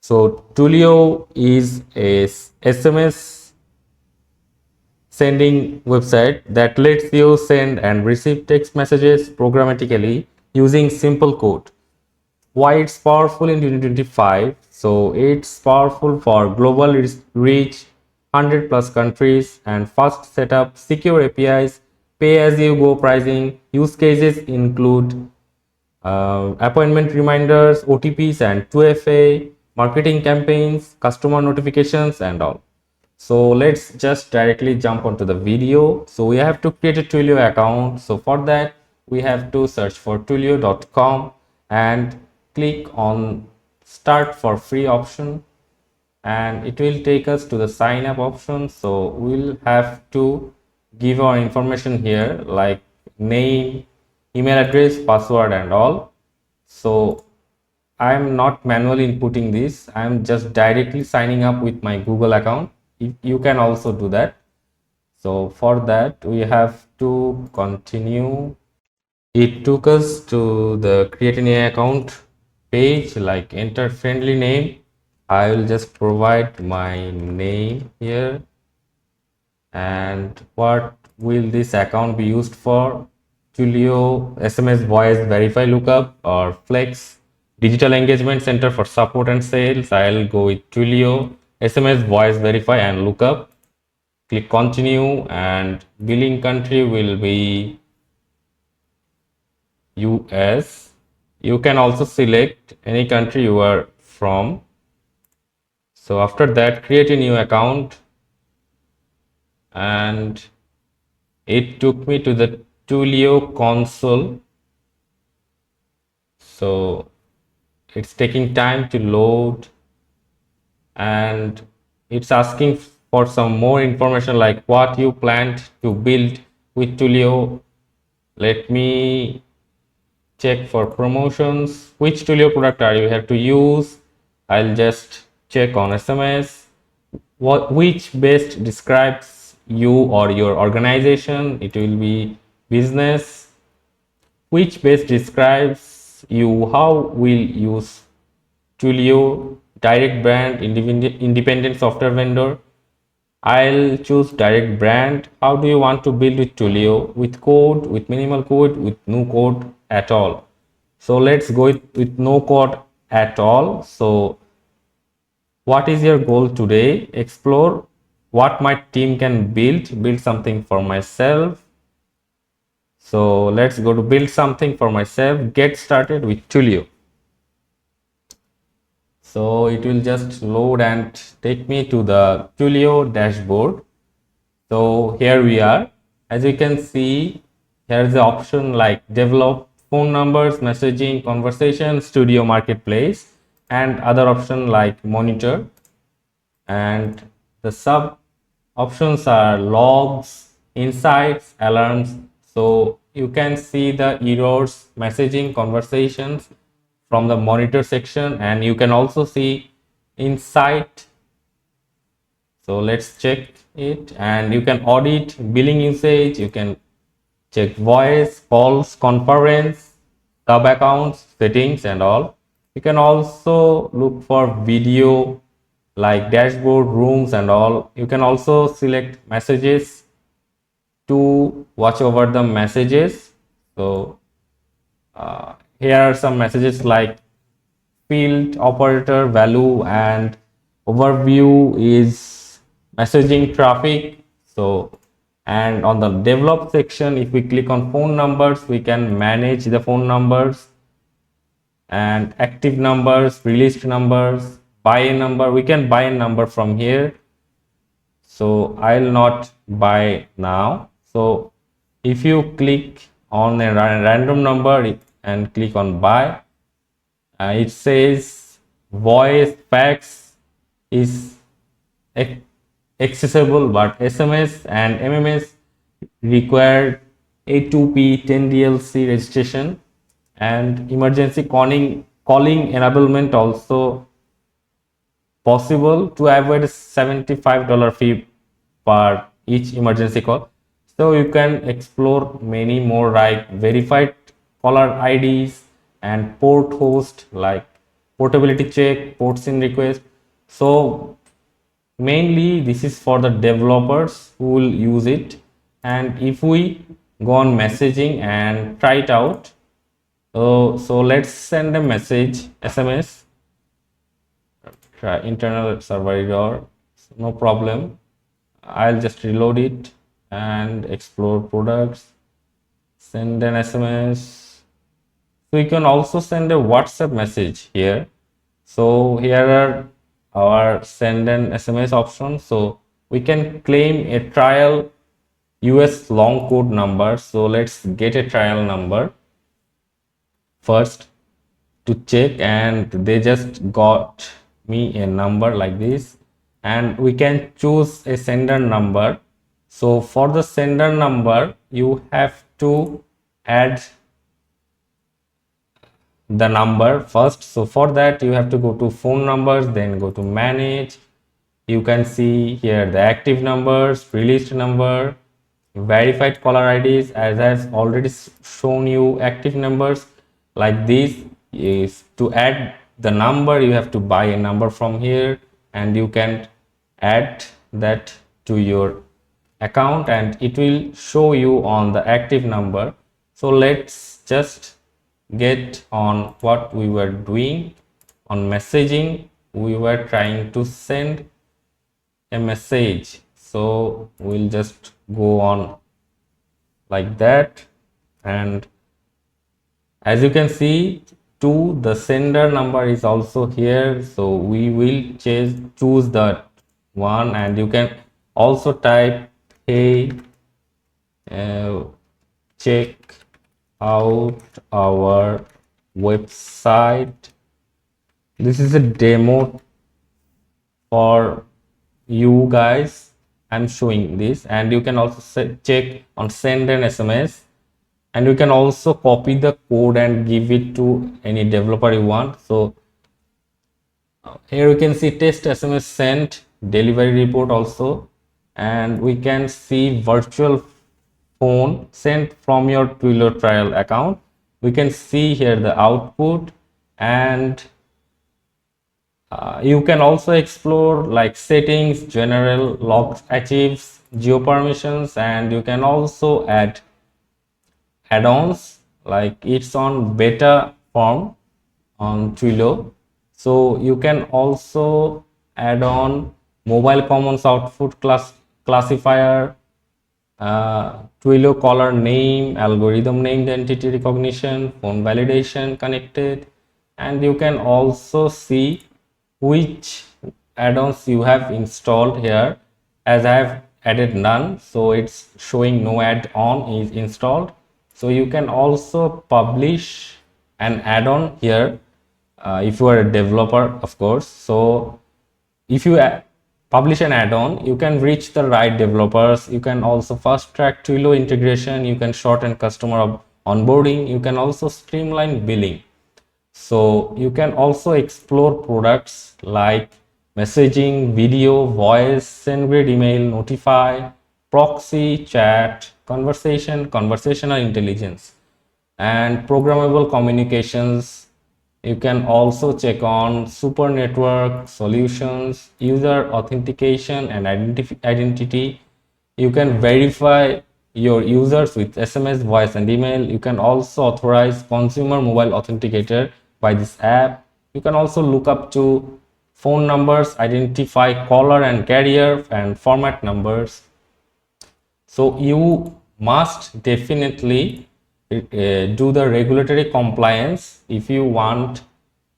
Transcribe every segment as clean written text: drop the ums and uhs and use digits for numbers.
So Twilio is a SMS sending website that lets you send and receive text messages programmatically using simple code. Why it's powerful in 2025? So it's powerful for global reach, 100 plus countries, and fast setup, secure APIs, pay as you go pricing. Use cases include appointment reminders, OTPs, and 2FA, marketing campaigns, customer notifications, and all. So let's just directly jump onto the video. So we have to create a Twilio account. So for that, we have to search for twilio.com and click on start for free option, and it will take us to the sign up option. So we'll have to give our information here like name, email address, password, and all. So I'm not manually inputting this. I'm just directly signing up with my Google account. You can also do that. So for that, we have to continue. It took us to the create an account page, like enter friendly name. I will just provide my name here. And what will this account be used for? Twilio SMS voice verify lookup or Flex digital engagement center for support and sales. I'll go with Twilio SMS voice verify and lookup. Click continue, and billing country will be US. You can also select any country you are from. So after that, create a new account, and it took me to the Twilio console. So it's taking time to load, and it's asking for some more information like what you planned to build with Twilio. Let me check for promotions. Which Twilio product are you here to use? I'll just check on SMS. Which best describes you or your organization? It will be business. Which best describes you? How will use Twilio? Direct brand, independent software vendor. I'll choose direct brand. How do you want to build with Twilio? With code, with minimal code, with no code at all? So let's go with no code at all. So what is your goal today? Explore what my team can build something for myself. So let's go to build something for myself. Get started with Twilio. So it will just load and take me to the Twilio dashboard. So here we are. As you can see, here's the option like develop phone numbers, messaging, conversation, studio marketplace, and other option like monitor. And the sub options are logs, insights, alarms. So you can see the errors, messaging, conversations from the monitor section, and you can also see insight. So let's check it, and you can audit billing usage. You can check voice, calls, conference, sub accounts, settings, and all. You can also look for video like dashboard, rooms, and all. You can also select messages to watch over the messages. So here are some messages like field operator value, and overview is messaging traffic. So and on the develop section, if we click on phone numbers, we can manage the phone numbers and active numbers, released numbers, buy a number. We can buy a number from here. So I'll not buy now. So if you click on a random number and click on buy, it says voice fax is accessible, but SMS and MMS require A2P 10DLC registration, and emergency calling enablement also possible to avoid a $75 fee per each emergency call. So you can explore many more like verified caller IDs and port host like portability check, ports in request. So mainly this is for the developers who will use it. And if we go on messaging and try it out, so let's send a message SMS, try internal server error, no problem. I'll just reload it and explore products, send an SMS. So you can also send a WhatsApp message here. So here are our send an SMS options. So we can claim a trial US long code number. So let's get a trial number first to check, and they just got me a number like this, and we can choose a sender number. So for the sender number you have to add the number first. So for that you have to go to phone numbers, then go to manage. You can see here the active numbers, pre-list number, verified caller IDs. As I've already shown you active numbers like this. Is to add the number you have to buy a number from here, and you can add that to your account and it will show you on the active number. So let's just get on what we were doing on messaging. We were trying to send a message, so we'll just go on like that, and as you can see to the sender number is also here, so we will choose that one. And you can also type, hey, check out our website. This is a demo for you guys. I'm showing this, and you can also check on send an SMS, and you can also copy the code and give it to any developer you want. So here you can see test SMS sent, delivery report also, and we can see virtual phone sent from your Twilio trial account. We can see here the output, and you can also explore like settings, general, logs, achieves, geo permissions, and you can also add add-ons, like it's on beta form on Twilio. So you can also add on mobile commons output classifier, Twilio caller name, algorithm named entity recognition, phone validation connected, and you can also see which add-ons you have installed here. As I have added none, so it's showing no add-on is installed. So you can also publish an add-on here if you are a developer, of course. So if you publish an add-on, you can reach the right developers. You can also fast track Twilio integration. You can shorten customer onboarding. You can also streamline billing. So you can also explore products like messaging, video, voice, SendGrid, email, notify, proxy, chat, conversation, conversational intelligence, and programmable communications. You can also check on super network solutions, user authentication and identity. You can verify your users with SMS, voice and email. You can also authorize consumer mobile authenticator by this app. You can also look up to phone numbers, identify caller and carrier, and format numbers. So you must definitely do the regulatory compliance if you want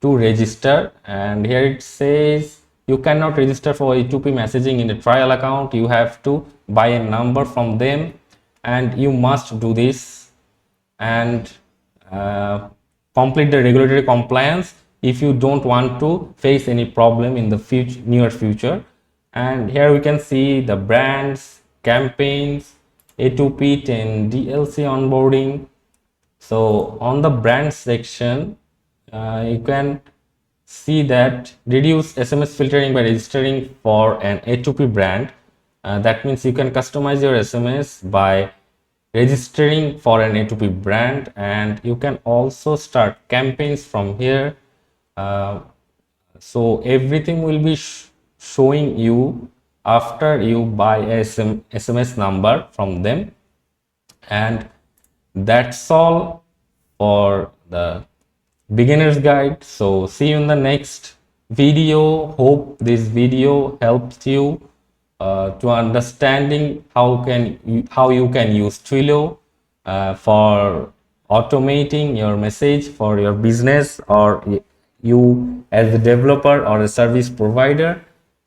to register. And here it says you cannot register for A2P messaging in a trial account. You have to buy a number from them, and you must do this and complete the regulatory compliance if you don't want to face any problem in the near future. And here we can see the brands, campaigns, A2P 10 DLC onboarding. So on the brand section, you can see that reduce SMS filtering by registering for an A2P brand. That means you can customize your SMS by registering for an A2P brand, and you can also start campaigns from here. uh, so everything will be showing you after you buy a SMS number from them. And that's all for the beginner's guide. So see you in the next video. Hope this video helps you to understanding how you can use Twilio for automating your message for your business, or you as a developer or a service provider.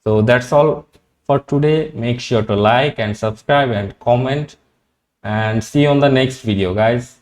So that's all for today. Make sure to like and subscribe and comment, and see you on the next video, guys.